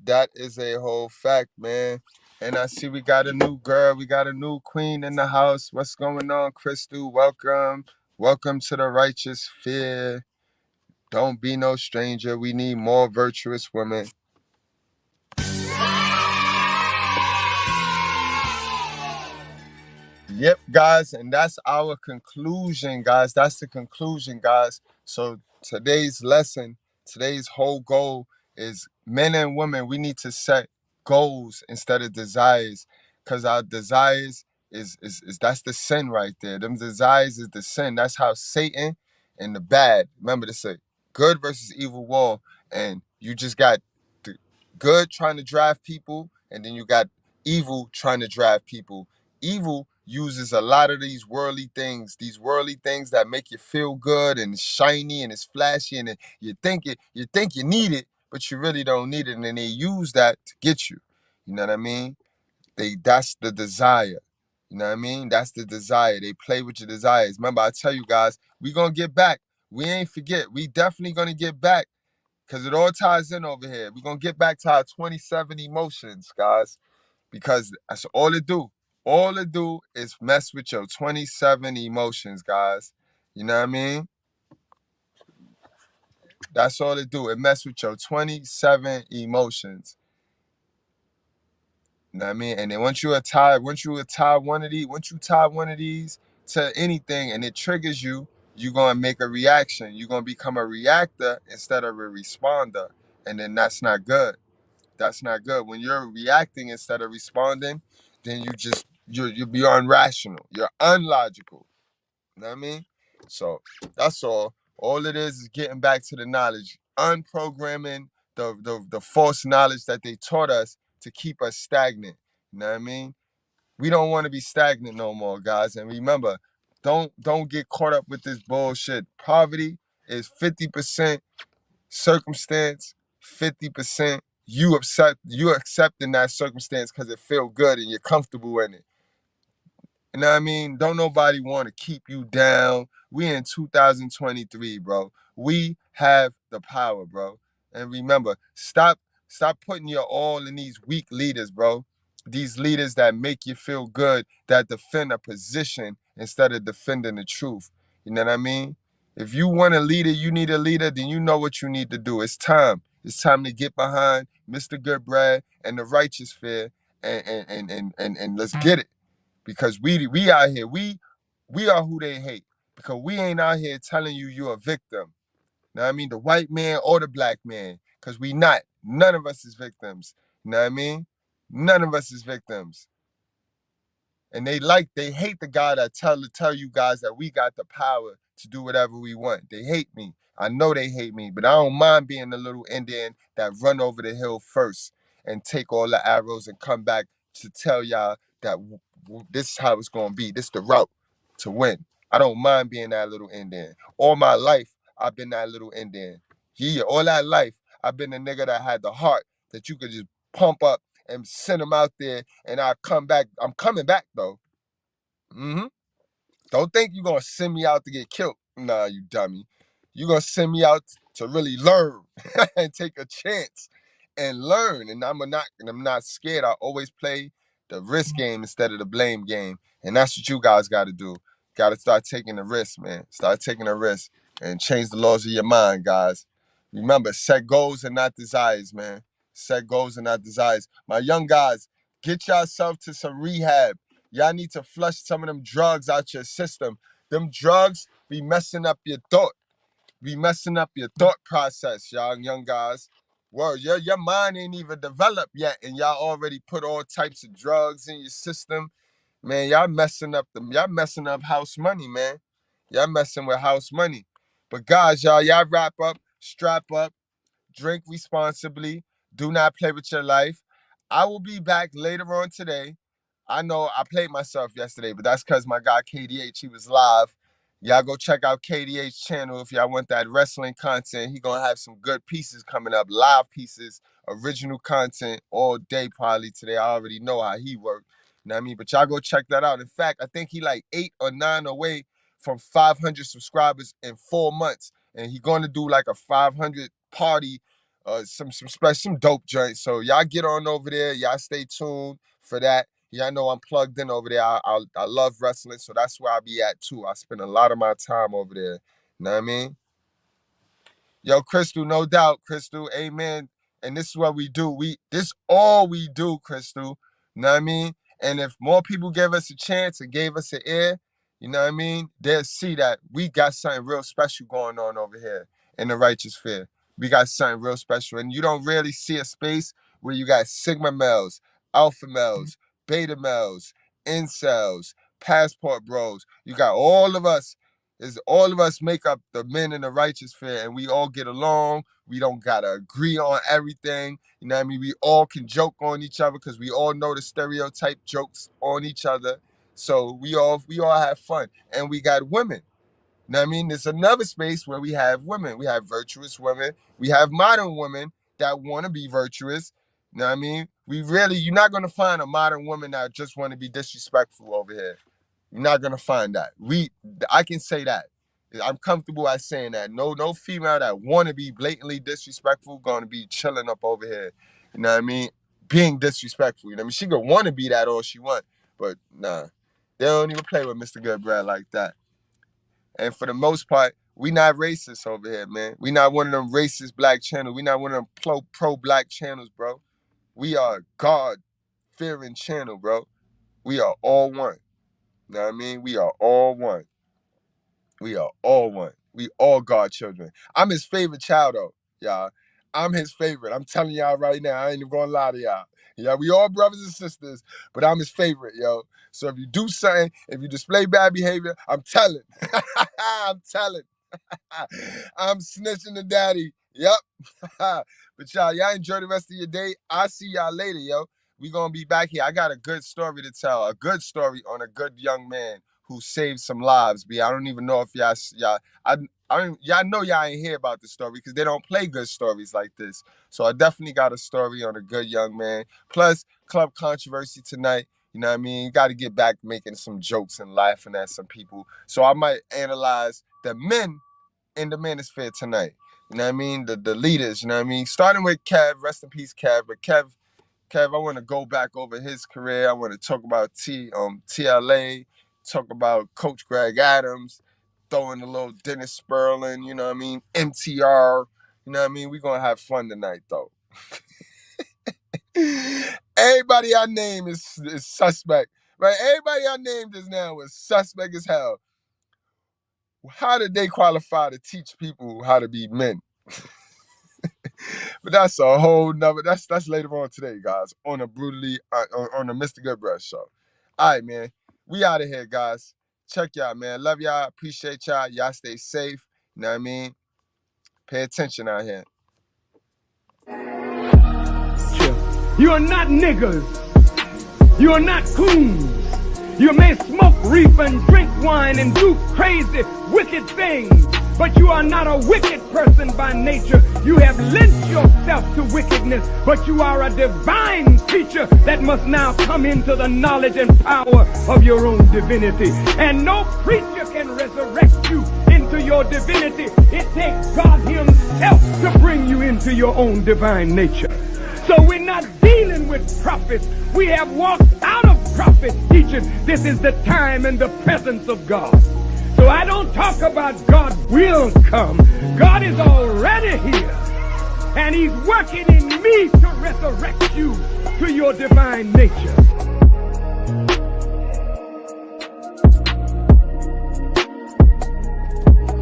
[SPEAKER 8] That is a whole fact, man. And I see we got a new girl. We got a new queen in the house. What's going on, Crystal? Welcome. Welcome to the righteous fear. Don't be no stranger. We need more virtuous women. Yep, guys, and that's our conclusion, guys. That's the conclusion, guys. So today's lesson, today's whole goal is men and women, we need to set goals instead of desires. Because our desires is that's the sin right there. Them desires is the sin. That's how Satan and the bad. Remember, this a good versus evil war. And you just got the good trying to drive people, and then you got evil trying to drive people. Evil uses a lot of these worldly things that make you feel good and shiny and it's flashy, and you think you need it, but you really don't need it, and then they use that to get you. You know what I mean? That's the desire. You know what I mean? That's the desire. They play with your desires. Remember, I tell you guys, we gonna get back. We ain't forget. We definitely gonna get back because it all ties in over here. We're gonna get back to our 27 emotions, guys, because that's all it do. All it do is mess with your 27 emotions, guys. You know what I mean? That's all it do. It mess with your 27 emotions. You know what I mean? And then once you tie one of these to anything and it triggers you, you're gonna make a reaction. You're gonna become a reactor instead of a responder. And then that's not good. That's not good. When you're reacting instead of responding, then you're beyond rational. You're unlogical. You know what I mean? So that's all. All it is getting back to the knowledge, unprogramming the false knowledge that they taught us to keep us stagnant. You know what I mean? We don't want to be stagnant no more, guys. And remember, don't get caught up with this bullshit. Poverty is 50% circumstance, 50% you accepting that circumstance because it feel good and you're comfortable in it. You know what I mean? Don't nobody want to keep you down. We in 2023, bro. We have the power, bro. And remember, stop putting your all in these weak leaders, bro. These leaders that make you feel good, that defend a position instead of defending the truth. You know what I mean? If you want a leader, you need a leader, then you know what you need to do. It's time. It's time to get behind Mr. Goodbread and the righteous fear and let's get it. Because we out here, we are who they hate. Because we ain't out here telling you you're a victim. Know what I mean? The white man or the black man. Because we not. None of us is victims. Know what I mean? None of us is victims. And they hate the guy that tell you guys that we got the power to do whatever we want. They hate me. I know they hate me, but I don't mind being the little Indian that run over the hill first and take all the arrows and come back to tell y'all that this is how it's gonna be. This is the route to win. I don't mind being that little Indian. All my life, I've been that little Indian. Yeah, all that life, I've been a nigga that had the heart that you could just pump up and send them out there, and I come back. I'm coming back though. Don't think you're gonna send me out to get killed. Nah, you dummy. You're gonna send me out to really learn and take a chance and learn. And I'm not scared. I always play the risk game instead of the blame game. And that's what you guys gotta do. Gotta start taking the risk, man. Start taking the risk and change the laws of your mind, guys. Remember, set goals and not desires, man. Set goals and not desires. My young guys, get yourself to some rehab. Y'all need to flush some of them drugs out your system. Them drugs be messing up your thought. Be messing up your thought process, y'all young guys. Well, your mind ain't even developed yet, and y'all already put all types of drugs in your system. Man, y'all messing up house money, man. Y'all messing with house money. But guys, y'all wrap up, strap up, drink responsibly, do not play with your life. I will be back later on today. I know I played myself yesterday, but that's because my guy KDH, he was live. Y'all go check out KDH channel if y'all want that wrestling content. He gonna have some good pieces coming up, live pieces, original content all day probably today. I already know how he worked. You know what I mean? But y'all go check that out. In fact, I think he like 8 or 9 away from 500 subscribers in 4 months. And he gonna do like a 500 party, some dope joints. So y'all get on over there. Y'all stay tuned for that. Y'all know I'm plugged in over there. I love wrestling, so that's where I be at too. I spend a lot of my time over there. You know what I mean? Yo, Crystal, no doubt, Crystal. Amen. And this is what we do. This all we do, Crystal. You know what I mean? And if more people gave us a chance and gave us an ear, you know what I mean? They'll see that we got something real special going on over here in the righteous fear. We got something real special. And you don't really see a space where you got Sigma males, alpha males, beta males, incels, passport bros. You got all of us make up the men in the righteous fear, and we all get along. We don't gotta agree on everything. You know what I mean? We all can joke on each other because we all know the stereotype jokes on each other. So we all have fun. And we got women. You know what I mean? There's another space where we have women. We have virtuous women. We have modern women that want to be virtuous. You know what I mean? You're not gonna find a modern woman that just want to be disrespectful over here. You're not gonna find that. I can say that. I'm comfortable at saying that. No female that want to be blatantly disrespectful gonna be chilling up over here. You know what I mean? Being disrespectful. You know what I mean? She could want to be that all she want, but nah. They don't even play with Mr. Goodbread like that. And for the most part, we not racist over here, man. We not one of them racist black channels. We not one of them pro black channels, bro. We are God God-fearing channel, bro. We are all one. You know what I mean? We are all one. We are all one. We all God children. I'm his favorite child, though, y'all. I'm his favorite. I'm telling y'all right now. I ain't even gonna lie to y'all. Yeah, we all brothers and sisters, but I'm his favorite, yo. So if you do something, if you display bad behavior, I'm telling. I'm telling. I'm snitching to daddy. Yep. But y'all enjoy the rest of your day. I'll see y'all later, yo. We gonna be back here. I got a good story to tell. A good story on a good young man who saved some lives. I don't even know if y'all know y'all ain't hear about the story because they don't play good stories like this. So I definitely got a story on a good young man. Plus, club controversy tonight. You know what I mean? Got to get back making some jokes and laughing at some people. So I might analyze the men in the manosphere tonight. You know what I mean? The leaders, you know what I mean? Starting with Kev, rest in peace, Kev. But Kev, I want to go back over his career. I want to talk about TLA, talk about Coach Greg Adams, throwing a little Dennis Sperling, you know what I mean? MTR, you know what I mean? We're going to have fun tonight, though. Everybody I name is suspect, right? Everybody I named just now was suspect as hell. How did they qualify to teach people how to be men? But that's a whole nother. That's later on today, guys, on the on the Mr. Goodbread show. All right, man. We out of here, guys. Check y'all, man. Love y'all. Appreciate y'all. Y'all stay safe. You know what I mean? Pay attention out here.
[SPEAKER 10] You are not niggers. You are not coons. You may smoke reefer and drink wine and do crazy, wicked things, but you are not a wicked person by nature. You have lent yourself to wickedness, but you are a divine creature that must now come into the knowledge and power of your own divinity. And no preacher can resurrect you into your divinity. It takes God himself to bring you into your own divine nature. So we're not dealing with prophets. We have walked out of prophet teaching. This is the time and the presence of God. So I don't talk about God will come. God is already here. And he's working in me to resurrect you to your divine nature.